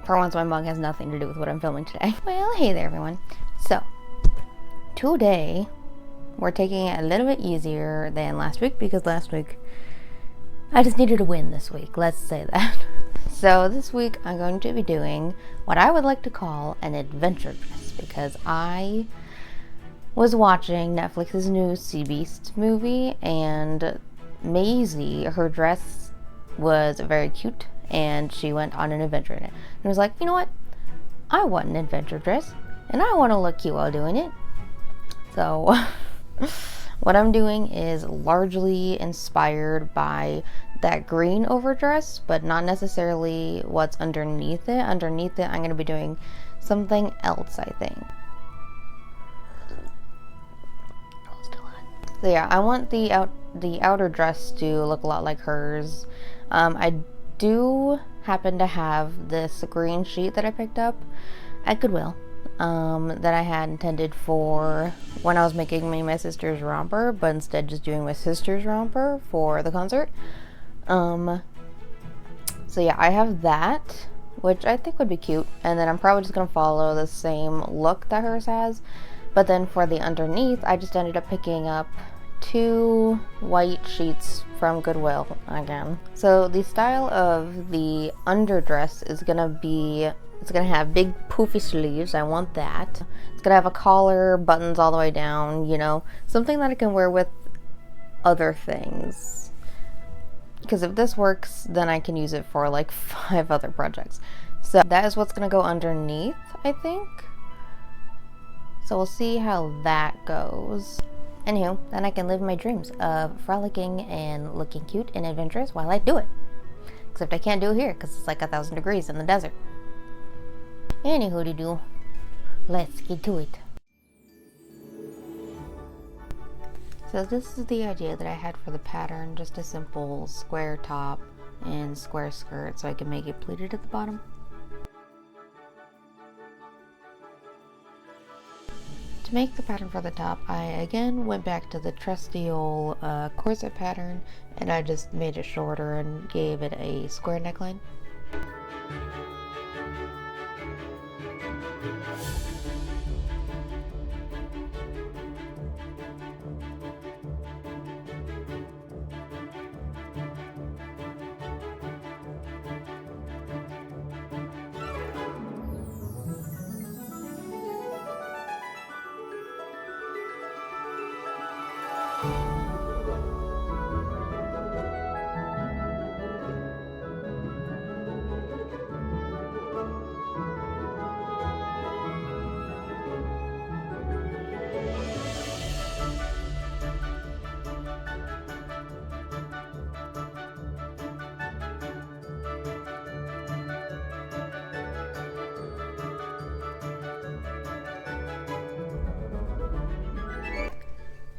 For once, my mug has nothing to do with what I'm filming today. Well, hey there, everyone. So, today, we're taking it a little bit easier than last week because last week, I just needed a win this week. Let's say that. So, this week, I'm going to be doing what I would like to call an adventure dress because I was watching Netflix's new Sea Beast movie, and Maisie, her dress was very cute, and she went on an adventure in it. And I was like, you know what? I want an adventure dress, and I want to look cute while doing it. So, what I'm doing is largely inspired by that green overdress, but not necessarily what's underneath it. Underneath it, I'm going to be doing something else, I think. So yeah, I want the outer dress to look a lot like hers. I do happen to have this green sheet that I picked up at Goodwill that I had intended for when I was making me my sister's romper, but instead just doing my sister's romper for the concert. So yeah, I have that, which I think would be cute, and then I'm probably just gonna follow the same look that hers has. But then for the underneath, I just ended up picking up 2 white sheets from Goodwill again. So the style of the underdress is gonna be, it's gonna have big poofy sleeves. I want that. It's gonna have a collar, buttons all the way down, you know, something that I can wear with other things. Because if this works, then I can use it for like 5 other projects. So that is what's gonna go underneath, I think. So we'll see how that goes. Anywho, then I can live my dreams of frolicking and looking cute and adventurous while I do it. Except I can't do it here because it's like 1,000 degrees in the desert. Anywho-de-doo, let's get to it. So this is the idea that I had for the pattern, just a simple square top and square skirt so I can make it pleated at the bottom. To make the pattern for the top, I again went back to the trusty old corset pattern, and I just made it shorter and gave it a square neckline.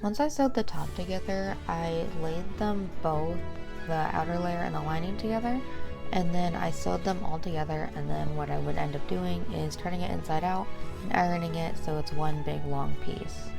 Once I sewed the top together, I laid them both, the outer layer and the lining together, and then I sewed them all together, and then what I would end up doing is turning it inside out and ironing it so it's one big long piece.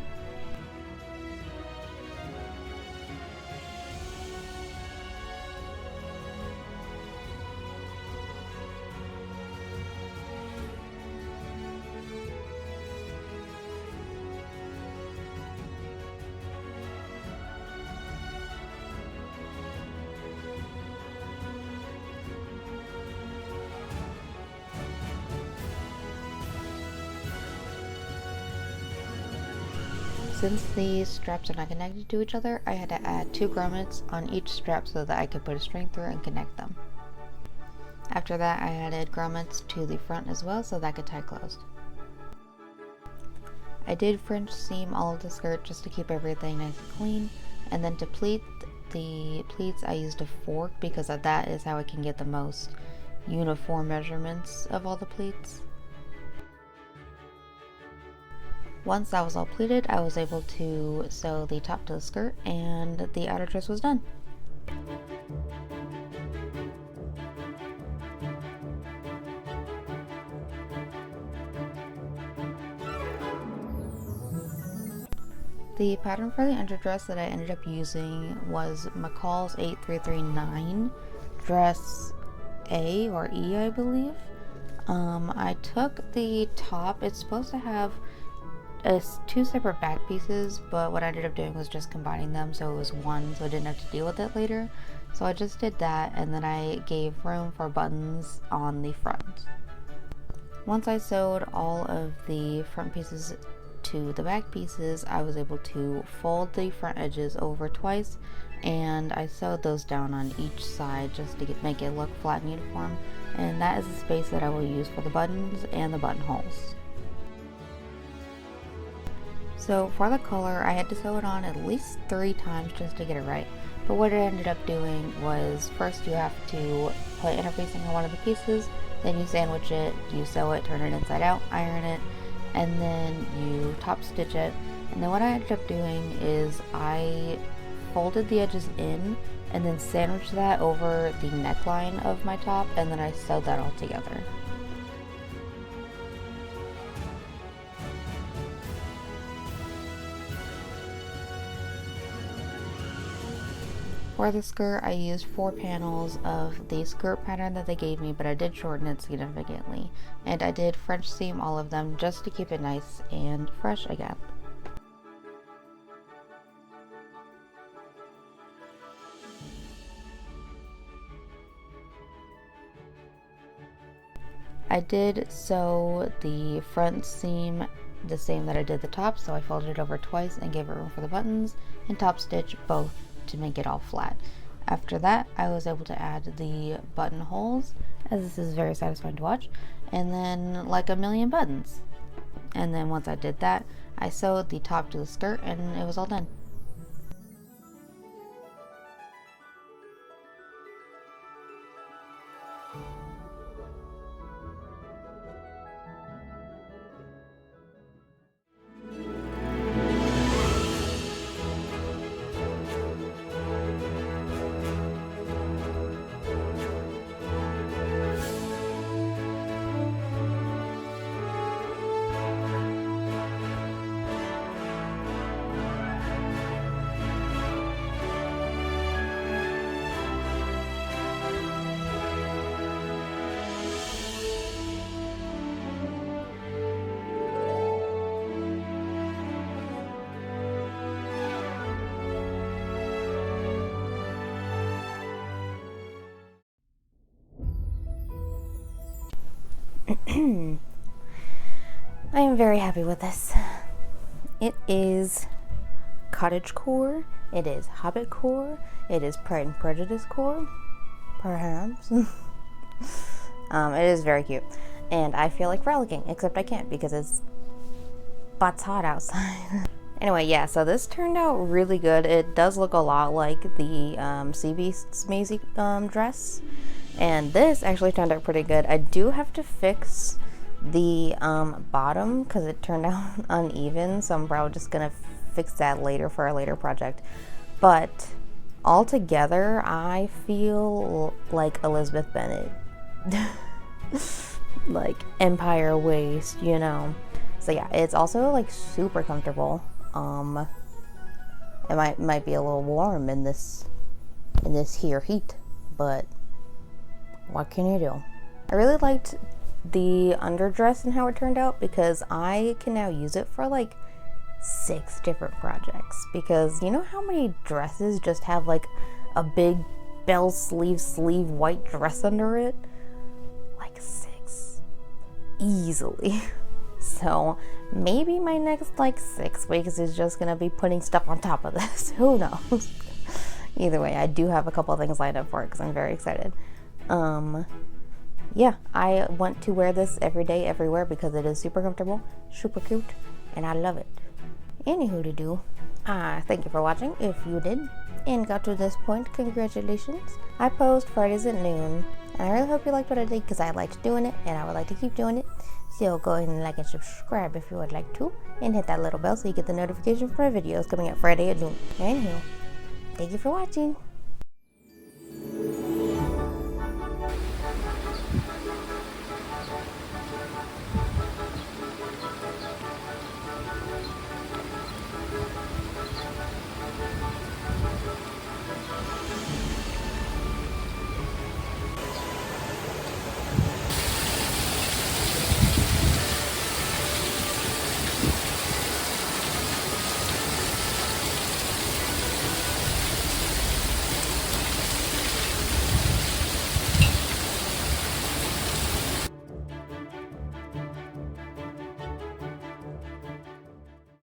Since these straps are not connected to each other, I had to add 2 grommets on each strap so that I could put a string through and connect them. After that, I added grommets to the front as well so that I could tie closed. I did French seam all of the skirt just to keep everything nice and clean, and then to pleat the pleats I used a fork because that is how I can get the most uniform measurements of all the pleats. Once that was all pleated, I was able to sew the top to the skirt, and the outer dress was done. The pattern for the underdress that I ended up using was McCall's 8339 dress A or E, I believe. I took the top. It's supposed to have two separate back pieces, but what I ended up doing was just combining them so it was one, so I didn't have to deal with it later. So I just did that, and then I gave room for buttons on the front. Once I sewed all of the front pieces to the back pieces, I was able to fold the front edges over twice, and I sewed those down on each side just to make it look flat and uniform, and that is the space that I will use for the buttons and the buttonholes. So for the collar, I had to sew it on at least 3 times just to get it right. But what I ended up doing was, first you have to put interfacing on one of the pieces, then you sandwich it, you sew it, turn it inside out, iron it, and then you top stitch it. And then what I ended up doing is I folded the edges in and then sandwiched that over the neckline of my top, and then I sewed that all together. For the skirt, I used 4 panels of the skirt pattern that they gave me, but I did shorten it significantly. And I did French seam all of them just to keep it nice and fresh again. I did sew the front seam the same that I did the top, so I folded it over twice and gave it room for the buttons, and top stitch both to make it all flat. After that, I was able to add the buttonholes, as this is very satisfying to watch, and then like a million buttons. And then once I did that, I sewed the top to the skirt and it was all done. I am very happy with this. It is cottagecore, it is hobbitcore, it is Pride and Prejudice core, perhaps. It is very cute, and I feel like frolicking, except I can't because it's butts hot outside. Anyway, yeah, so this turned out really good. It does look a lot like the Sea Beast's Maisie dress, and this actually turned out pretty good. I do have to fix the bottom because it turned out uneven, so I'm probably just gonna fix that later for a later project. But altogether, I feel like Elizabeth Bennet. Like Empire waist, you know. So yeah, it's also like super comfortable. It might be a little warm in this here heat, but what can you do? I really liked the underdress and how it turned out because I can now use it for like 6 different projects, because you know how many dresses just have like a big bell sleeve white dress under it? Like 6 easily. So maybe my next like 6 weeks is just gonna be putting stuff on top of this. Who knows? Either way, I do have a couple of things lined up for it because I'm very excited. Yeah, I want to wear this every day, everywhere, because it is super comfortable, super cute, and I love it. Anywho to do, thank you for watching if you did and got to this point. Congratulations. I post Fridays at noon, and I really hope you liked what I did because I liked doing it and I would like to keep doing it. So go ahead and like and subscribe if you would like to, and hit that little bell so you get the notification for my videos coming out Friday at noon. Anywho, thank you for watching.